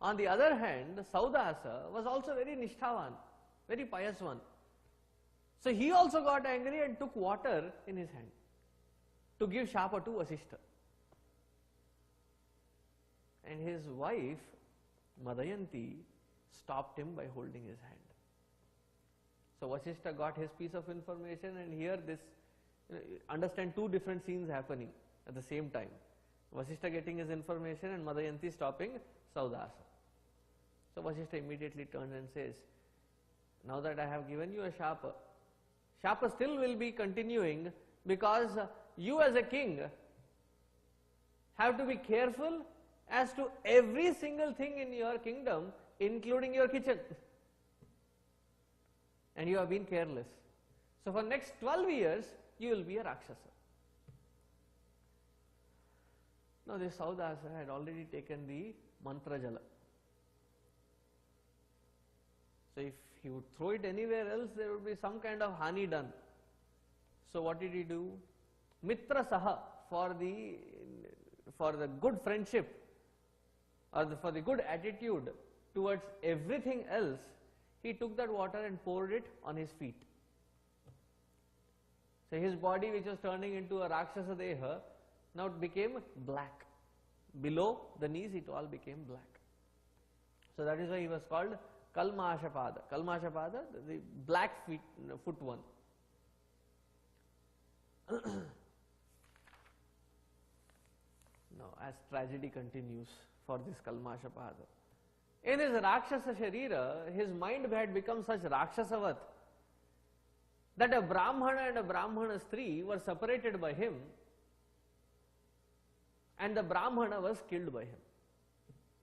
[SPEAKER 1] On the other hand, Saudasa was also very nishthavan, very pious one. So he also got angry and took water in his hand to give shapa to Vashishta. And his wife, Madayanti, stopped him by holding his hand. So Vashishta got his piece of information, and here this, understand two different scenes happening at the same time. Vashishta getting his information and Madayanti stopping Saudasa. So Vashishta immediately turns and says, now that I have given you a shapa, shapa still will be continuing because you as a king have to be careful as to every single thing in your kingdom, including your kitchen. And you have been careless. So for next 12 years, you will be a Rakshasa. Now this Saudasa had already taken the mantra jala. So if he would throw it anywhere else, there would be some kind of hani done. So what did he do? Mitra Saha, for the good friendship or for the good attitude towards everything else, he took that water and poured it on his feet. So his body, which was turning into a Rakshasa Deha, Now it became black. Below the knees it all became black. So that is why he was called Kalmashapada. Kalmashapada, the black foot one. Now as tragedy continues for this Kalmashapada. In his Rakshasa Sharira, his mind had become such Rakshasavat that a Brahmana and a Brahmana Stree were separated by him, and the Brahmana was killed by him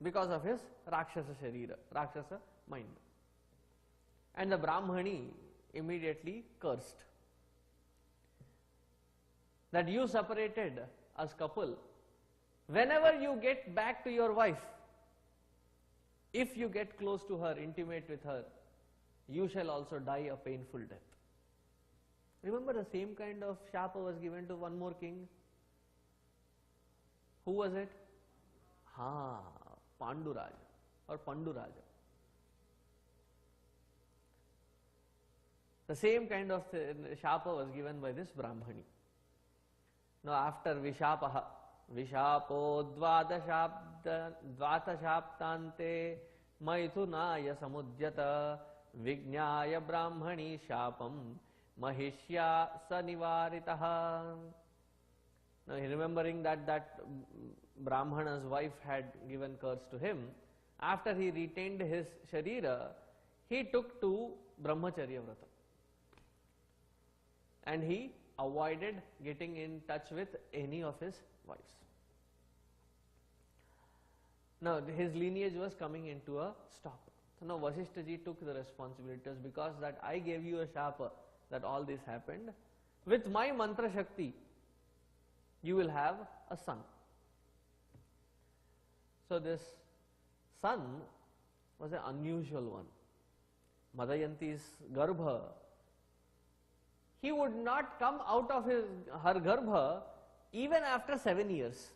[SPEAKER 1] because of his Rakshasa Sharira, Rakshasa mind. And the Brahmani immediately cursed that you separated as couple. Whenever you get back to your wife, if you get close to her, intimate with her, you shall also die a painful death. Remember the same kind of shapa was given to one more king. Who was it? Panduraja or Panduraja. The same kind of shapa was given by this Brahmani. Now after Vishapaha, Vishapo Dvatashaptante Maithunaya Samudyata Vignyaya Brahmani Shapam Mahishya Sanivaritaha. Now remembering that Brahmana's wife had given curse to him, after he retained his Sharira, he took to Brahmacharya Vrata. And he avoided getting in touch with any of his wives. Now his lineage was coming into a stop. So now Vasishtha ji took the responsibilities, because that I gave you a shapa that all this happened. With my mantra shakti, you will have a son. So this son was an unusual one. Madayanti's garbha, he would not come out of her garbha even after 7 years.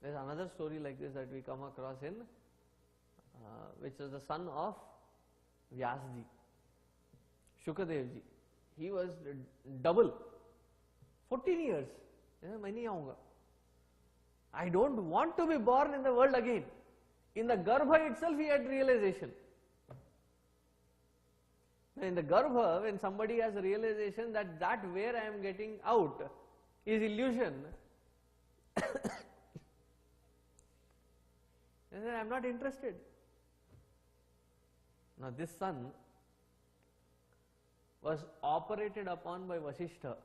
[SPEAKER 1] There is another story like this that we come across in, which is the son of Vyasji, Shukadevji. He was double, 14 years. I don't want to be born in the world again. In the garbha itself he had realization. In the garbha, when somebody has a realization that where I am getting out is illusion, then I am not interested. Now this son was operated upon by Vasishtha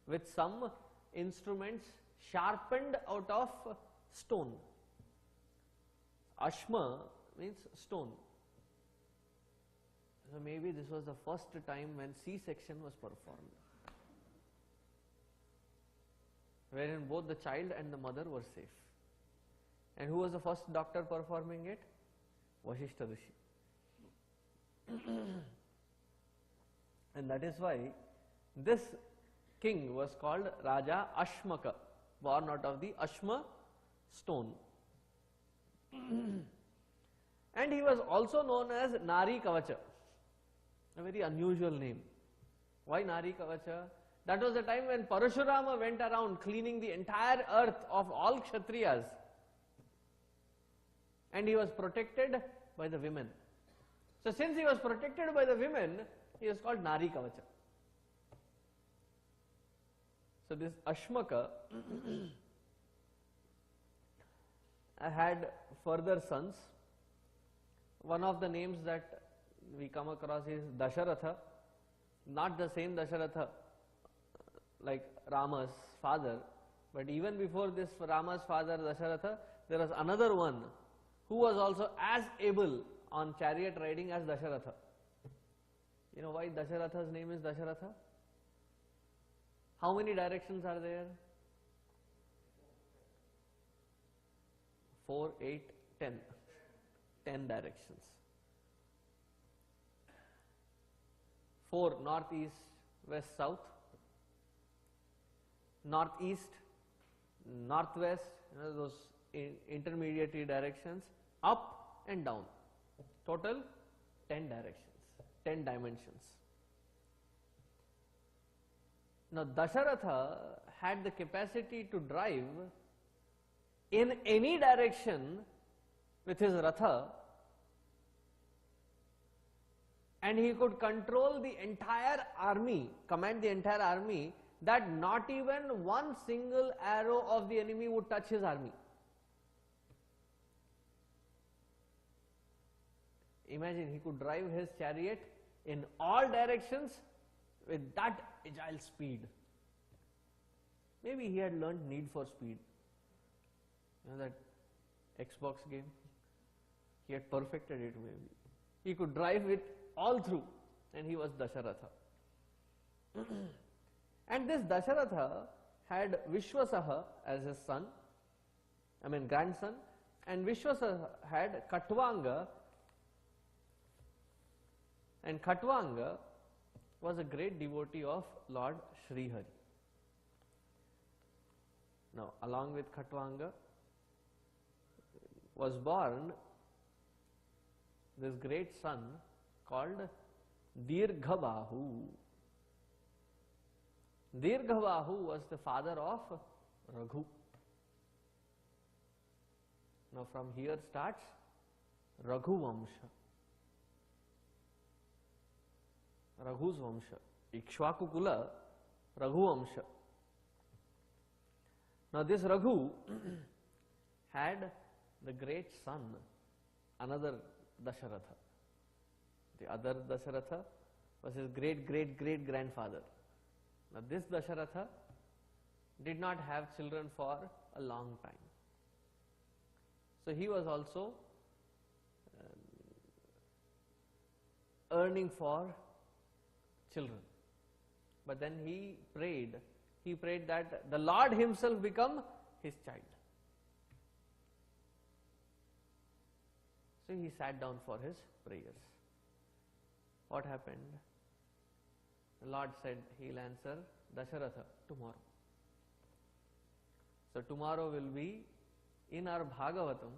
[SPEAKER 1] with some instruments sharpened out of stone. Ashma means stone. So maybe this was the first time when C-section was performed, wherein both the child and the mother were safe. And who was the first doctor performing it? Vasishtha Rishi. And that is why this king was called Raja Ashmaka, born out of the Ashma stone. And he was also known as Nari Kavacha, a very unusual name. Why Nari Kavacha? That was the time when Parashurama went around cleaning the entire earth of all Kshatriyas, and he was protected by the women. So since he was protected by the women, he was called Nari Kavacha. So this Ashmaka had further sons. One of the names that we come across is Dasharatha, not the same Dasharatha like Rama's father, but even before this Rama's father Dasharatha, there was another one who was also as able on chariot riding as Dasharatha. You know why Dasharatha's name is Dasharatha? How many directions are there? 4, 8, 10. 10 directions. 4 north, east, west, south. North, east, northwest, those intermediary directions, up and down. Total 10 directions, 10 dimensions. Now Dasharatha had the capacity to drive in any direction with his Ratha, and he could control the entire army, command the entire army, that not even one single arrow of the enemy would touch his army. Imagine, he could drive his chariot in all directions with that agile speed. Maybe he had learned Need for Speed. You know that Xbox game? He had perfected it maybe. He could drive it all through, and he was Dasharatha. And this Dasharatha had Vishwasaha as his son, grandson, and Vishwasaha had Katvanga, and Katvanga was a great devotee of Lord Srihari. Now, along with Katvanga was born this great son called Dirghabahu. Dirghabahu was the father of Raghu. Now, from here starts Raghu Vamsha. Raghu's Vamsha. Ikshvaku Kula, Raghu Vamsha. Now, this Raghu had the great son, another Dasharatha. The other Dasharatha was his great grandfather. Now, this Dasharatha did not have children for a long time. So, he was also earning for children. But then he prayed that the Lord himself become his child. So he sat down for his prayers. What happened? The Lord said he'll answer Dasharatha tomorrow. So tomorrow will be in our Bhagavatam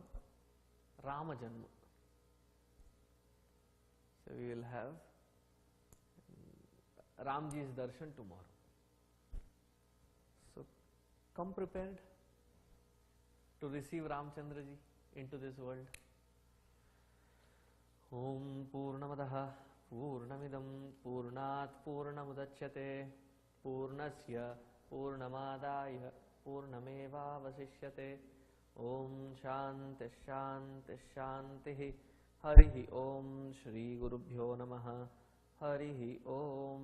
[SPEAKER 1] Rama Janma. So we will have Ramji's darshan tomorrow. So come prepared to receive Ramchandraji into this world. Om Purnamadaha Purnamidam Purnat Purnamudachyate Purnasya Purnamadaya Purnameva Vasishyate. Om Shanti Shanti Shanti. Harihi Om Shri Gurubhyo Namaha. Harihi Om.